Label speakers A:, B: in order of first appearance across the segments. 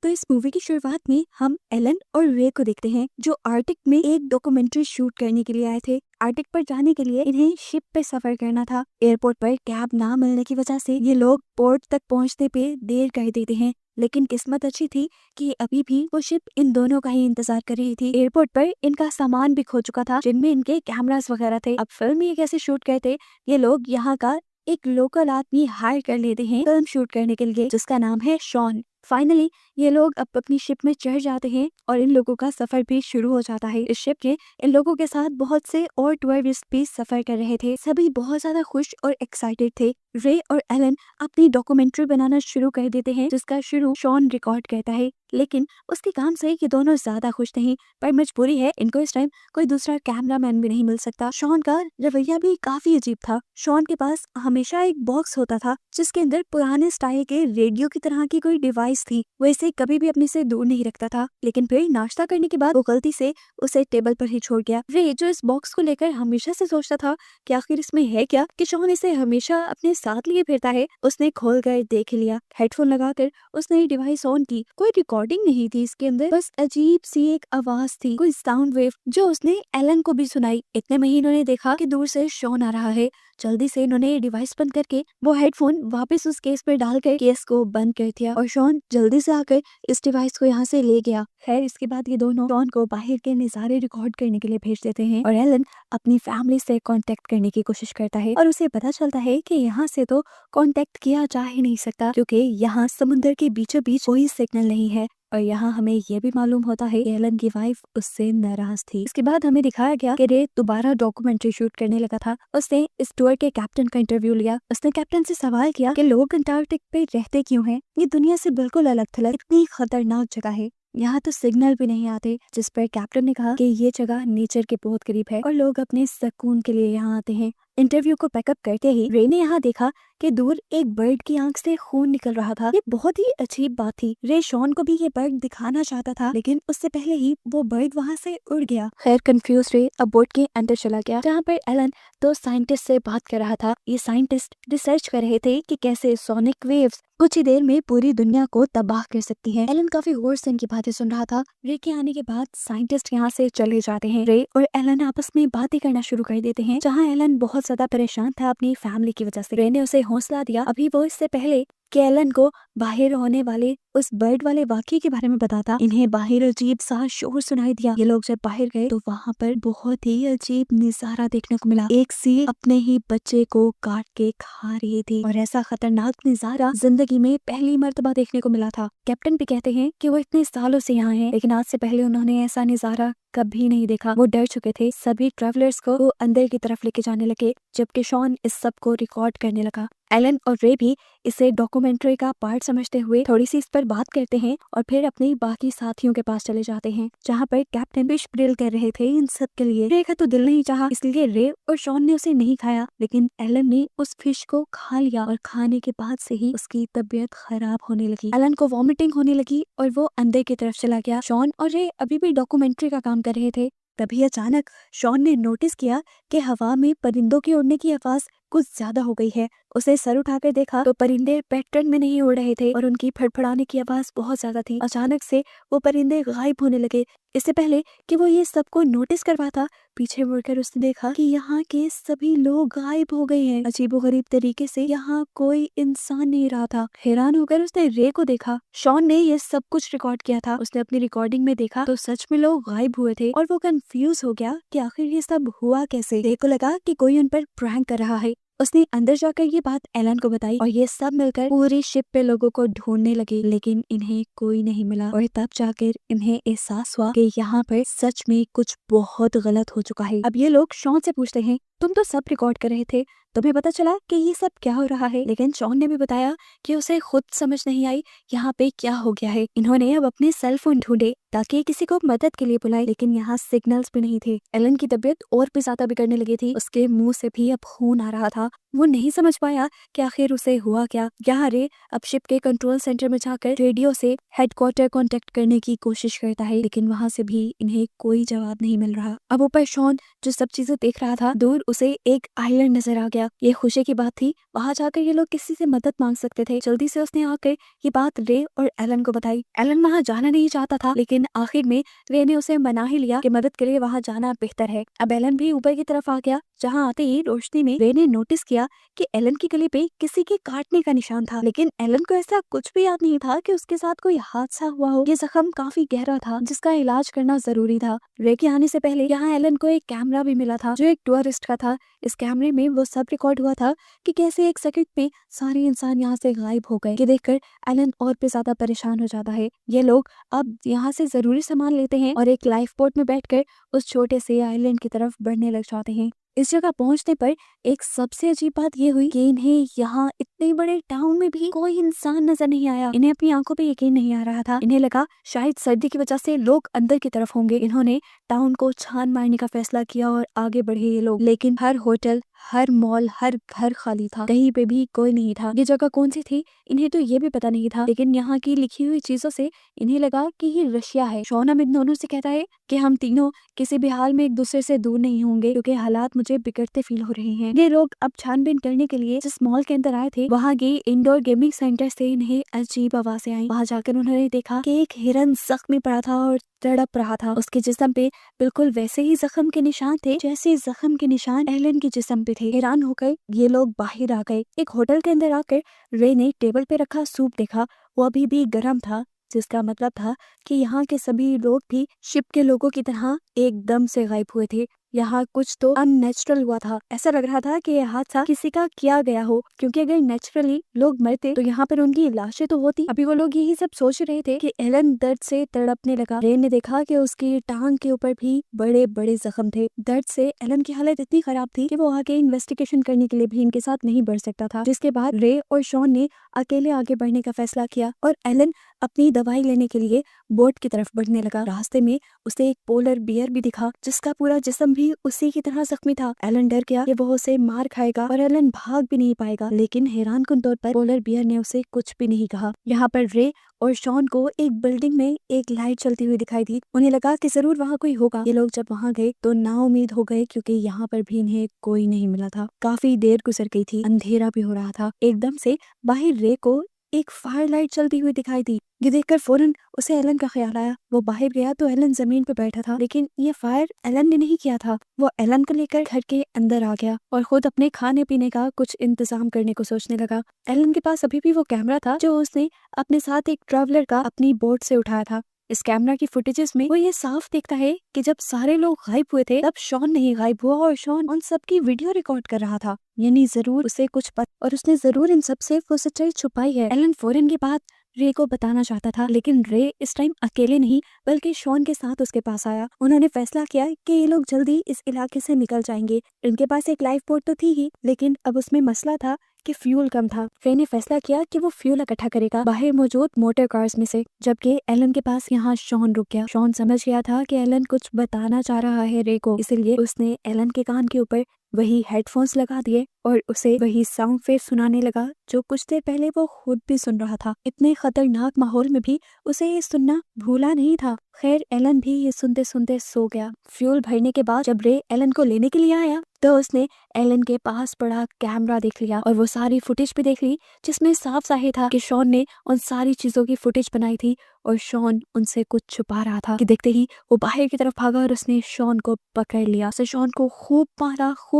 A: तो इस मूवी की शुरुआत में हम एलन और रे को देखते हैं जो आर्टिक में एक डॉक्यूमेंट्री शूट करने के लिए आए थे। आर्टिक पर जाने के लिए इन्हें शिप पे सफर करना था। एयरपोर्ट पर कैब ना मिलने की वजह से ये लोग पोर्ट तक पहुंचने पे देर कर देते हैं, लेकिन किस्मत अच्छी थी कि अभी भी वो शिप इन दोनों का ही इंतजार कर रही थी। एयरपोर्ट पर इनका सामान भी खो चुका था, जिनमें इनके कैमरास वगैरह थे। अब फिल्म ये कैसे शूट करते, ये लोग यहाँ का एक लोकल आदमी हायर कर लेते हैं फिल्म शूट करने के लिए, जिसका नाम है शॉन। फाइनली ये लोग अब अपनी शिप में चढ़ जाते हैं और इन लोगों का सफर भी शुरू हो जाता है। इस शिप के इन लोगों के साथ बहुत से और टूरिस्ट भी सफर कर रहे थे। सभी बहुत ज्यादा खुश और एक्साइटेड थे। रे और एलन अपनी डॉक्यूमेंट्री बनाना शुरू कर देते हैं, जिसका शुरू शॉन रिकॉर्ड करता है, लेकिन उसके काम से ये दोनों ज्यादा खुश नहीं। पर मजबूरी है, इनको इस टाइम कोई दूसरा कैमरामैन भी नहीं मिल सकता। शॉन का रवैया भी काफी अजीब था। शॉन के पास हमेशा एक बॉक्स होता था जिसके अंदर पुराने स्टाइल के रेडियो की तरह की कोई डिवाइस थी। वो इसे कभी भी अपने से दूर नहीं रखता था, लेकिन फिर नाश्ता करने के बाद वो गलती से उसे टेबल पर ही छोड़ गया। रे जो इस बॉक्स को लेकर हमेशा से सोचता था कि आखिर इसमें है क्या कि शॉन इसे हमेशा अपने साथ लिए फिरता है, उसने खोल कर देख लिया। हेडफोन लगाकर उसने डिवाइस ऑन की। कोई रिकॉर्डिंग नहीं थी इसके अंदर, बस अजीब सी एक आवाज थी, कोई साउंड वेव, जो उसने एलन को भी सुनाई। इतने में ही इन्होंने देखा कि दूर से शॉन आ रहा है। जल्दी से इन्होंने डिवाइस बंद करके वो हेडफोन वापस उस केस पर डालकर केस को बंद कर दिया और शॉन जल्दी से आकर इस डिवाइस को यहाँ से ले गया। खैर इसके बाद ये दोनों शॉन को बाहर के नजारे रिकॉर्ड करने के लिए भेज देते हैं और एलन अपनी फैमिली से कांटेक्ट करने की कोशिश करता है और उसे पता चलता है कि यहाँ से तो कांटेक्ट किया जा ही नहीं सकता, क्योंकि यहाँ समुद्र के बीचों बीच कोई सिग्नल नहीं है। और यहाँ हमें ये भी मालूम होता है कि एलन की वाइफ उससे नाराज थी। इसके बाद हमें दिखाया गया कि रे दोबारा डॉक्यूमेंट्री शूट करने लगा था। उसने इस टूर के कैप्टन का इंटरव्यू लिया। उसने कैप्टन से सवाल किया कि लोग अंटार्कटिक पे रहते क्यों हैं? ये दुनिया से बिल्कुल अलग थलग इतनी खतरनाक जगह है, यहाँ तो सिग्नल भी नहीं आते। जिस पर कैप्टन ने कहा कि ये जगह नेचर के बहुत करीब है और लोग अपने सुकून के लिए यहाँ आते हैं। इंटरव्यू को पैकअप करते ही रे ने यहाँ देखा कि दूर एक बर्ड की आंख से खून निकल रहा था। ये बहुत ही अजीब बात थी। रे शॉन को भी ये बर्ड दिखाना चाहता था, लेकिन उससे पहले ही वो बर्ड वहाँ से उड़ गया। खैर कंफ्यूज रे अब बोट के अंदर चला गया, जहाँ पर एलन दो साइंटिस्ट से बात कर रहा था। ये साइंटिस्ट रिसर्च कर रहे थे कि कैसे सोनिक वेव्स कुछ ही देर में पूरी दुनिया को तबाह कर सकती हैं। एलन काफी गौर से इनकी बातें सुन रहा था। रे के आने के बाद साइंटिस्ट यहाँ से चले जाते हैं। रे और एलन आपस में बातें करना शुरू कर देते हैं, जहाँ एलन बहुत ज्यादा परेशान था अपनी फैमिली की वजह से। रे ने उसे हौसला दिया। अभी वो इससे पहले कि एलन को बाहर होने वाले उस बर्ड वाले वाक्य के बारे में बताता, इन्हें बाहर अजीब सा शोर सुनाई दिया। ये लोग जब बाहर गए तो वहाँ पर बहुत ही अजीब नजारा देखने को मिला। एक सील अपने ही बच्चे को काट के खा रही थी और ऐसा खतरनाक नजारा जिंदगी में पहली मर्तबा देखने को मिला था। कैप्टन भी कहते हैं कि वो इतने सालों से यहाँ हैं, लेकिन आज से पहले उन्होंने ऐसा नजारा कभी नहीं देखा। वो डर चुके थे। सभी ट्रैवलर्स को वो अंदर की तरफ लेके जाने लगे, जबकि शॉन इस सब को रिकॉर्ड करने लगा। एलन और रे भी इसे डॉक्यूमेंट्री का पार्ट समझते हुए थोड़ी सी इस पर बात करते हैं और फिर अपने बाकी साथियों के पास चले जाते हैं, जहाँ पर कैप्टन फिश ग्रिल कर रहे थे इन सब के लिए। रे का तो दिल नहीं चाहा, इसलिए रे और शॉन ने उसे नहीं खाया, लेकिन एलन ने उस फिश को खा लिया और खाने के बाद से ही उसकी तबीयत खराब होने लगी। एलन को वॉमिटिंग होने लगी और वो अंदर की तरफ चला गया। शॉन और रे अभी भी डॉक्यूमेंट्री का काम कर रहे थे। तभी अचानक शॉन ने नोटिस किया कि हवा में परिंदों की उड़ने की आवाज कुछ ज्यादा हो गई है। उसे सर उठाकर देखा तो परिंदे पैटर्न में नहीं उड़ रहे थे और उनकी फड़फड़ाने की आवाज बहुत ज्यादा थी। अचानक से वो परिंदे गायब होने लगे। इससे पहले कि वो ये सबको नोटिस कर पाता, पीछे मुड़कर उसने देखा कि यहाँ के सभी लोग गायब हो गए हैं। अजीबोगरीब तरीके से यहाँ कोई इंसान नहीं रहा था। हैरान होकर उसने रे को देखा। शॉन ने ये सब कुछ रिकॉर्ड किया था। उसने अपनी रिकॉर्डिंग में देखा तो सच में लोग गायब हुए थे और वो कंफ्यूज हो गया कि आखिर ये सब हुआ कैसे। रे को लगा कि कोई उन पर प्रैंक कर रहा है। उसने अंदर जाकर ये बात एलन को बताई और ये सब मिलकर पूरी शिप पे लोगों को ढूंढने लगे, लेकिन इन्हें कोई नहीं मिला। और तब जाकर इन्हें एहसास हुआ कि यहाँ पर सच में कुछ बहुत गलत हो चुका है। अब ये लोग शॉन से पूछते हैं, तुम तो सब रिकॉर्ड कर रहे थे, तुम्हें पता चला कि ये सब क्या हो रहा है? लेकिन शॉन ने भी बताया कि उसे खुद समझ नहीं आई यहाँ पे क्या हो गया है। इन्होंने अब अपने सेल फोन ढूंढे ताकि किसी को मदद के लिए बुलाए, लेकिन यहाँ सिग्नल्स भी नहीं थे। एलन की तबीयत और भी ज्यादा बिगड़ने लगी थी। उसके मुंह से भी अब खून आ रहा था वो नहीं समझ पाया कि आखिर उसे हुआ क्या। यहाँ रे अब शिप के कंट्रोल सेंटर में जाकर रेडियो से हेडक्वार्टर कांटेक्ट करने की कोशिश करता है, लेकिन वहाँ से भी इन्हें कोई जवाब नहीं मिल रहा। अब ऊपर शॉन जो सब चीजें देख रहा था, दूर उसे एक आइलैंड नजर आ गया। ये खुशी की बात थी, वहाँ जाकर ये लोग किसी से मदद मांग सकते थे। जल्दी से उसने आकर ये बात रे और एलन को बताई। एलन वहाँ जाना नहीं चाहता था, लेकिन आखिर में रे ने उसे मना ही लिया कि मदद के लिए वहाँ जाना बेहतर है। अब एलन भी ऊपर की तरफ आ गया। जहाँ आते ही रोशनी में रे ने नोटिस किया कि एलन की गले पे किसी के काटने का निशान था, लेकिन एलन को ऐसा कुछ भी याद नहीं था कि उसके साथ कोई हादसा हुआ हो। ये जख्म काफी गहरा था, जिसका इलाज करना जरूरी था। रे के आने से पहले यहाँ एलन को एक कैमरा भी मिला था, जो एक टूरिस्ट का था। इस कैमरे में वो सब रिकॉर्ड हुआ था कि कैसे एक सेकंड में सारे इंसान यहाँ से गायब हो गए। ये देखकर एलन और भी ज्यादा परेशान हो जाता है। ये लोग अब यहाँ से जरूरी सामान लेते हैं और एक लाइफ बोट में बैठकर उस छोटे से आइलैंड की तरफ बढ़ने लग जाते हैं। इस जगह पहुंचने पर एक सबसे अजीब बात ये हुई कि इन्हें यहाँ इतने बड़े टाउन में भी कोई इंसान नजर नहीं आया। इन्हें अपनी आंखों पे यकीन नहीं आ रहा था। इन्हें लगा शायद सर्दी की वजह से लोग अंदर की तरफ होंगे। इन्होंने टाउन को छान मारने का फैसला किया और आगे बढ़े ये लोग, लेकिन हर होटल, हर मॉल, हर घर खाली था। कहीं पे भी कोई नहीं था। ये जगह कौन सी थी इन्हें तो ये भी पता नहीं था, लेकिन यहाँ की लिखी हुई चीजों से इन्हें लगा कि ये रशिया है। शॉन अब इन दोनों से कहता है कि हम तीनों किसी भी हाल में एक दूसरे से दूर नहीं होंगे, क्योंकि हालात मुझे बिगड़ते फील हो रहे हैं। ये लोग अब छानबीन करने के लिए जिस मॉल के अंदर आए थे, वहाँ के इंडोर गेमिंग सेंटर से इन्हें अजीब आवाजें आई। वहाँ जाकर उन्होंने देखा कि एक हिरन जख्मी पड़ा था और तड़प रहा था। उसके जिस्म पे बिल्कुल वैसे ही जख्म के निशान थे जैसे जख्म के निशान एलन के जिस्म पे थे। हैरान होकर ये लोग बाहर आ गए। एक होटल के अंदर आकर रे ने टेबल पे रखा सूप देखा। वो अभी भी गर्म था, जिसका मतलब था कि यहाँ के सभी लोग भी शिप के लोगों की तरह एकदम से गायब हुए थे। यहाँ कुछ तो अननेचुरल हुआ था। ऐसा लग रहा था कि यह हादसा किसी का किया गया हो, क्योंकि अगर नेचुरली लोग मरते तो यहाँ पर उनकी लाशें तो होती। अभी वो लोग यही सब सोच रहे थे कि एलन दर्द से तड़पने लगा। रे ने देखा कि उसकी टांग के ऊपर भी बड़े बड़े जख्म थे। दर्द से एलन की हालत इतनी खराब थी कि वो आगे इन्वेस्टिगेशन करने के लिए भी इनके साथ नहीं बढ़ सकता था। जिसके बाद रे और शॉन ने अकेले आगे बढ़ने का फैसला किया और एलन अपनी दवाई लेने के लिए बोट की तरफ बढ़ने लगा। रास्ते में उसे एक पोलर बियर भी दिखा, जिसका पूरा जिस्म भी उसी की तरह जख्मी था। एलन डर गया कि वो उसे मार खाएगा और एलन भाग भी नहीं पाएगा, लेकिन हैरानकुन तौर पर पोलर बियर ने उसे कुछ भी नहीं कहा। यहाँ पर रे और शॉन को एक बिल्डिंग में एक लाइट चलती हुई दिखाई दी। उन्हें लगा कि जरूर वहाँ कोई होगा। ये लोग जब वहाँ गए तो नाउम्मीद हो गए, क्योंकि यहाँ पर भी इन्हें कोई नहीं मिला था। काफी देर गुजर गई थी, अंधेरा भी हो रहा था। एकदम से बाहर रे को एक फायर लाइट चलती हुई दिखाई दी। ये देखकर फौरन उसे एलन का ख्याल आया। वो बाहर गया तो एलन जमीन पर बैठा था, लेकिन ये फायर एलन ने नहीं किया था। वो एलन को लेकर घर के अंदर आ गया और खुद अपने खाने पीने का कुछ इंतजाम करने को सोचने लगा। एलन के पास अभी भी वो कैमरा था जो उसने अपने साथ एक ट्रैवलर का अपनी बोट से उठाया था। इस कैमरा की फुटेजेस में वो ये साफ देखता है कि जब सारे लोग गायब हुए थे तब शॉन नहीं गायब हुआ और शॉन उन सबकी वीडियो रिकॉर्ड कर रहा था। यानी जरूर उसे कुछ पता और उसने जरूर इन सबसे वो सच्चाई छुपाई है। एलन फौरन के बाद रे को बताना चाहता था, लेकिन रे इस टाइम अकेले नहीं बल्कि शॉन के साथ उसके पास आया। उन्होंने फैसला किया कि ये लोग जल्दी इस इलाके से निकल जाएंगे। इनके पास एक लाइफ बोट तो थी ही, लेकिन अब उसमें मसला था कि फ्यूल कम था। रे ने फैसला किया कि वो फ्यूल इकट्ठा करेगा बाहर मौजूद मोटर कार्स में से, जबकि एलन के पास यहाँ शॉन रुक गया। शॉन समझ गया था कि एलन कुछ बताना चाह रहा है रे को, इसलिए उसने एलन के कान के ऊपर वही हेडफोन्स लगा दिए और उसे वही साउंड वेव सुनाने लगा जो कुछ देर पहले वो खुद भी सुन रहा था। इतने खतरनाक माहौल में भी उसे ये सुनना भूला नहीं था। खैर एलन भी ये सुनते सुनते सो गया। फ्यूल भरने के बाद जब रे एलन को लेने के लिए आया तो उसने एलन के पास पड़ा कैमरा देख लिया और वो सारी फुटेज भी देख ली, जिसमें साफ जाहिर था कि शॉन ने उन सारी चीजों की फुटेज बनाई थी और शॉन उनसे कुछ छुपा रहा था। कि देखते ही वो बाहर की तरफ भागा और उसने शॉन को पकड़ लिया। उसे शॉन को खूब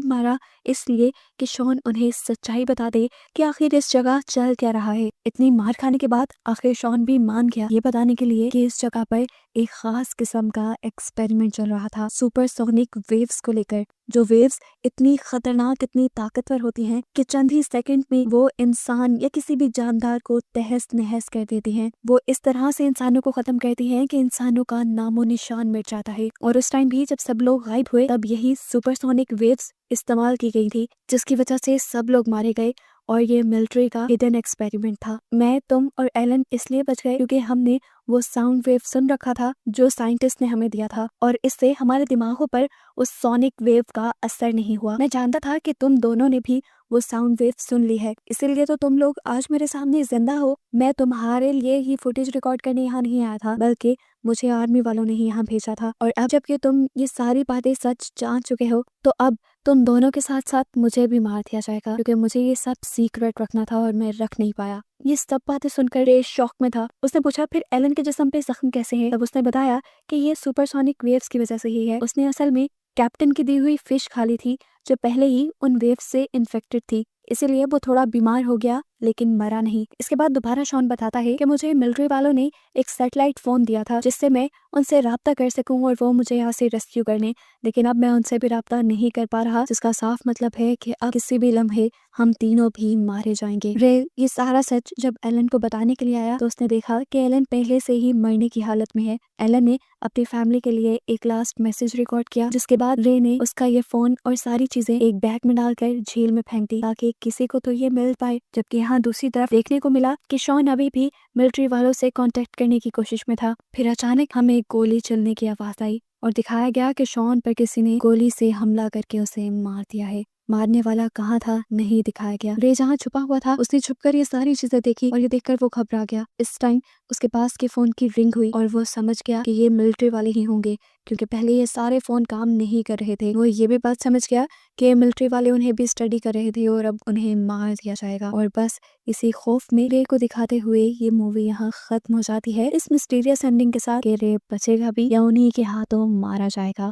A: मारा इसलिए कि शॉन उन्हें सच्चाई बता दे कि आखिर इस जगह चल क्या रहा है। इतनी मार खाने के बाद आखिर शॉन भी मान गया, ये बताने के लिए कि इस जगह पर एक खास किस्म का एक्सपेरिमेंट चल रहा था सुपरसोनिक वेव्स को लेकर। जो वेव्स इतनी खतरनाक, इतनी ताकतवर होती हैं कि चंद ही सेकंड में वो इंसान या किसी भी जानदार को तहस नहस कर देती हैं। वो इस तरह से इंसानों को खत्म करती हैं कि इंसानों का नामो निशान मिट जाता है। और उस टाइम भी जब सब लोग गायब हुए तब यही सुपरसोनिक वेव्स इस्तेमाल की गई थी, जिसकी वजह से सब लोग मारे गए और ये मिलिट्री का हिडन एक्सपेरिमेंट था। मैं, तुम और एलन इसलिए बच गए क्योंकि हमने वो साउंड वेव सुन रखा था जो साइंटिस्ट ने हमें दिया था और इससे हमारे दिमागों पर उस सोनिक वेव का असर नहीं हुआ। मैं जानता था कि तुम दोनों ने भी वो साउंड वेव सुन ली है, इसीलिए तो तुम लोग आज मेरे सामने जिंदा हो। मैं तुम्हारे लिए ये फुटेज रिकॉर्ड करने यहाँ नहीं आया था, बल्कि मुझे आर्मी वालों ने ही यहाँ भेजा था। और अब जबकि तुम ये सारी बातें सच जान चुके हो, तो अब तुम दोनों के साथ साथ मुझे भी मार दिया जाएगा, क्योंकि मुझे ये सब सीक्रेट रखना था और मैं रख नहीं पाया। ये सब बातें सुनकर रे शॉक में था। उसने पूछा फिर एलन के जिस्म पे जख्म कैसे है? तब उसने बताया कि ये सुपरसोनिक वेव्स की वजह से ही है। उसने असल में कैप्टन की दी हुई फिश खा ली थी, जो पहले ही उन वेव्स से इन्फेक्टेड थी, इसीलिए वो थोड़ा बीमार हो गया लेकिन मरा नहीं। इसके बाद दोबारा शॉन बताता है कि मुझे मिलिट्री वालों ने एक सैटेलाइट फोन दिया था, जिससे मैं उनसे राब्ता कर सकूं और वो मुझे यहाँ से रेस्क्यू कर लें, लेकिन अब मैं उनसे भी राब्ता नहीं कर पा रहा, जिसका साफ मतलब है कि अब किसी भी लम्हे हम तीनों भी मारे जाएंगे। रे ये सारा सच जब एलन को बताने के लिए आया, तो उसने देखा कि एलन पहले से ही मरने की हालत में है। एलन ने अपनी फैमिली के लिए एक लास्ट मैसेज रिकॉर्ड किया, जिसके बाद रे ने उसका ये फोन और सारी चीजें एक बैग में डालकर झील में फेंक दी, ताकि किसी को तो ये मिल पाए। जबकि यहाँ दूसरी तरफ देखने को मिला कि शॉन अभी भी मिलिट्री वालों से कांटेक्ट करने की कोशिश में था। फिर अचानक हमें गोली चलने की आवाज आई और दिखाया गया कि शॉन पर किसी ने गोली से हमला करके उसे मार दिया है। मारने वाला कहाँ था नहीं दिखाया गया। रे जहाँ छुपा हुआ था, उसने छुपकर ये सारी चीजें देखी और ये देखकर वो घबरा गया। इस टाइम उसके पास के फोन की रिंग हुई और वो समझ गया कि ये मिलिट्री वाले ही होंगे, क्योंकि पहले ये सारे फोन काम नहीं कर रहे थे। वो ये भी बात समझ गया कि मिलिट्री वाले उन्हें भी स्टडी कर रहे थे और अब उन्हें मार दिया जाएगा। और बस इसी खौफ में रे को दिखाते हुए ये मूवी यहाँ खत्म हो जाती है, इस मिस्टीरियस एंडिंग के साथ कि रे बचेगा भी या उन्हीं के हाथों मारा जाएगा।